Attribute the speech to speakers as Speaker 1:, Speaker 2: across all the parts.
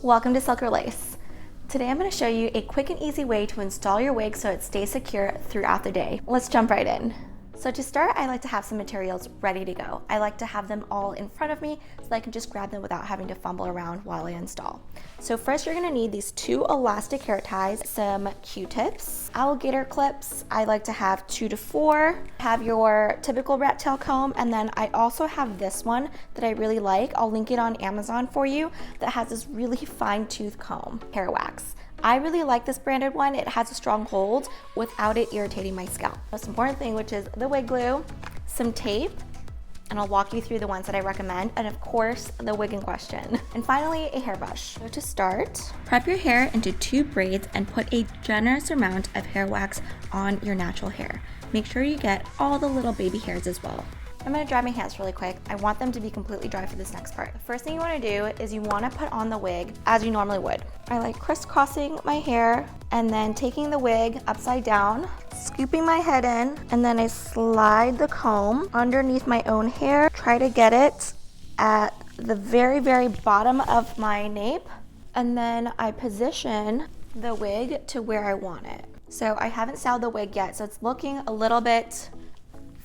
Speaker 1: Welcome to Silk or Lace. Today I'm going to show you a quick and easy way to install your wig so it stays secure throughout the day. Let's jump right in. So to start, I like to have some materials ready to go. I like to have them all in front of me so that I can just grab them without having to fumble around while I install. So first you're gonna need these 2 elastic hair ties, some Q-tips, alligator clips. I like to have 2 to 4. Have your typical rat tail comb, and then I also have this one that I really like. I'll link it on Amazon for you, that has this really fine tooth comb, hair wax. I really like this branded one. It has a strong hold without it irritating my scalp. Most important thing, which is the wig glue, some tape, and I'll walk you through the ones that I recommend, and of course, the wig in question. And finally, a hairbrush. So to start, prep your hair into 2 braids and put a generous amount of hair wax on your natural hair. Make sure you get all the little baby hairs as well. I'm gonna dry my hands really quick. I want them to be completely dry for this next part. The first thing you wanna do is you wanna put on the wig as you normally would. I like crisscrossing my hair and then taking the wig upside down, scooping my head in, and then I slide the comb underneath my own hair. Try to get it at the very, very bottom of my nape, and then I position the wig to where I want it. So I haven't styled the wig yet, so it's looking a little bit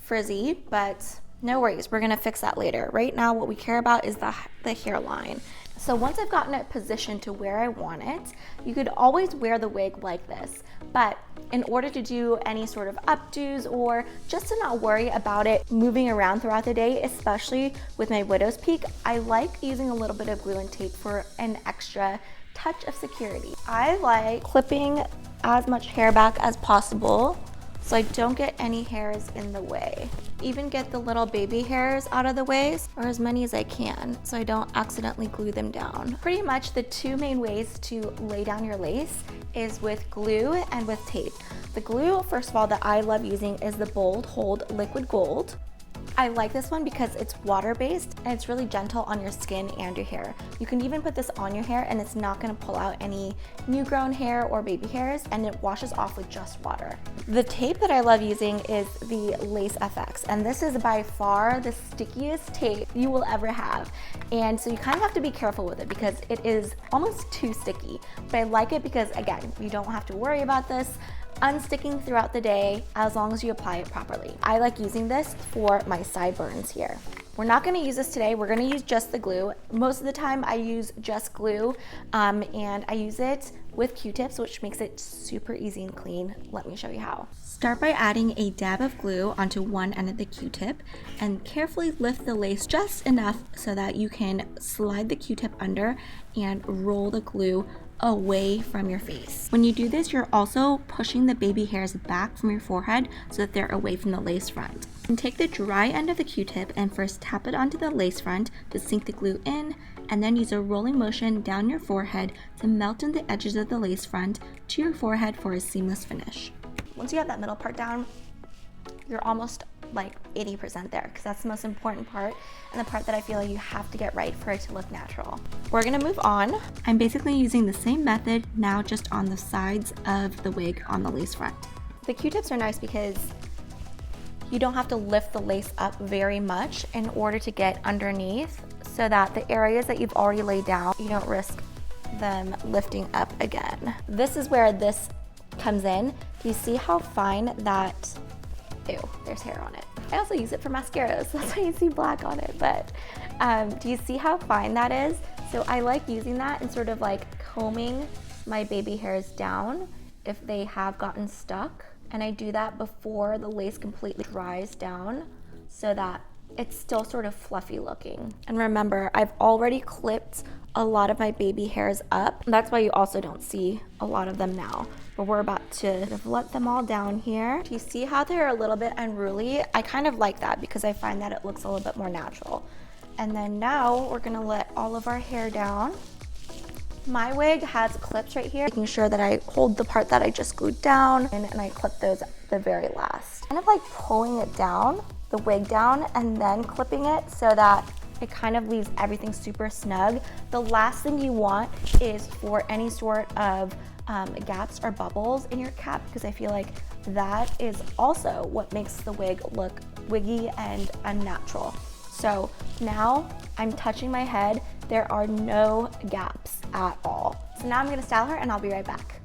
Speaker 1: frizzy, but no worries, we're gonna fix that later. Right now, what we care about is the hairline. So once I've gotten it positioned to where I want it, you could always wear the wig like this. But in order to do any sort of updos or just to not worry about it moving around throughout the day, especially with my widow's peak, I like using a little bit of glue and tape for an extra touch of security. I like clipping as much hair back as possible so I don't get any hairs in the way. Even get the little baby hairs out of the way, or as many as I can, so I don't accidentally glue them down. Pretty much the 2 main ways to lay down your lace is with glue and with tape. The glue, first of all, that I love using is the Bold Hold Liquid Gold. I like this one because it's water-based and it's really gentle on your skin and your hair. You can even put this on your hair and it's not gonna pull out any new grown hair or baby hairs, and it washes off with just water. The tape that I love using is the Lace FX, and this is by far the stickiest tape you will ever have. And so you kind of have to be careful with it because it is almost too sticky. But I like it because, again, you don't have to worry about this unsticking throughout the day as long as you apply it properly. I like using this for my sideburns here. We're not gonna use this today, we're gonna use just the glue. Most of the time I use just glue and I use it with Q-tips, which makes it super easy and clean. Let me show you how. Start by adding a dab of glue onto one end of the Q-tip and carefully lift the lace just enough so that you can slide the Q-tip under and roll the glue away from your face. When you do this, you're also pushing the baby hairs back from your forehead so that they're away from the lace front. And take the dry end of the Q-tip and first tap it onto the lace front to sink the glue in, and then use a rolling motion down your forehead to melt in the edges of the lace front to your forehead for a seamless finish. Once you have that middle part down, you're almost like 80% there, because that's the most important part and the part that I feel like you have to get right for it to look natural. We're gonna move on. I'm basically using the same method now, just on the sides of the wig on the lace front. The Q-tips are nice because you don't have to lift the lace up very much in order to get underneath, so that the areas that you've already laid down, you don't risk them lifting up again. This is where this comes in. Do you see how fine that, ew, there's hair on it. I also use it for mascaras, that's why you see black on it, but do you see how fine that is? So I like using that and sort of like combing my baby hairs down if they have gotten stuck. And I do that before the lace completely dries down so that it's still sort of fluffy looking. And remember, I've already clipped a lot of my baby hairs up. That's why you also don't see a lot of them now. But we're about to let them all down here. Do you see how they're a little bit unruly? I kind of like that because I find that it looks a little bit more natural. And then now we're gonna let all of our hair down. My wig has clips right here, making sure that I hold the part that I just glued down and I clip those at the very last. Kind of like pulling it down, the wig down, and then clipping it so that it kind of leaves everything super snug. The last thing you want is for any sort of gaps or bubbles in your cap, because I feel like that is also what makes the wig look wiggy and unnatural. So now I'm touching my head. There are no gaps at all. So now I'm gonna style her and I'll be right back.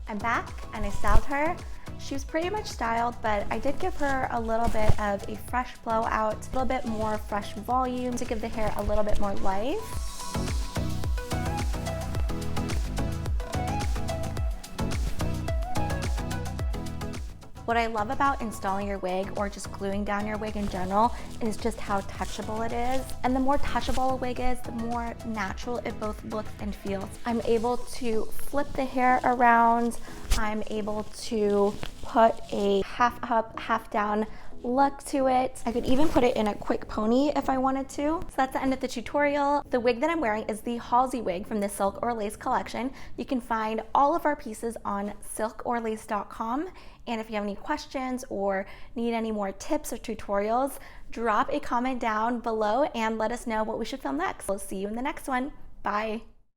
Speaker 1: I'm back and I styled her. She was pretty much styled, but I did give her a little bit of a fresh blowout, a little bit more fresh volume to give the hair a little bit more life. What I love about installing your wig or just gluing down your wig in general is just how touchable it is. And the more touchable a wig is, the more natural it both looks and feels. I'm able to flip the hair around. I'm able to put a half up, half down look to it. I could even put it in a quick pony if I wanted to. So that's the end of the tutorial. The wig that I'm wearing is the Halsey wig from the Silk or Lace collection. You can find all of our pieces on silkorlace.com. And if you have any questions or need any more tips or tutorials, drop a comment down below and let us know what we should film next. We'll see you in the next one. Bye.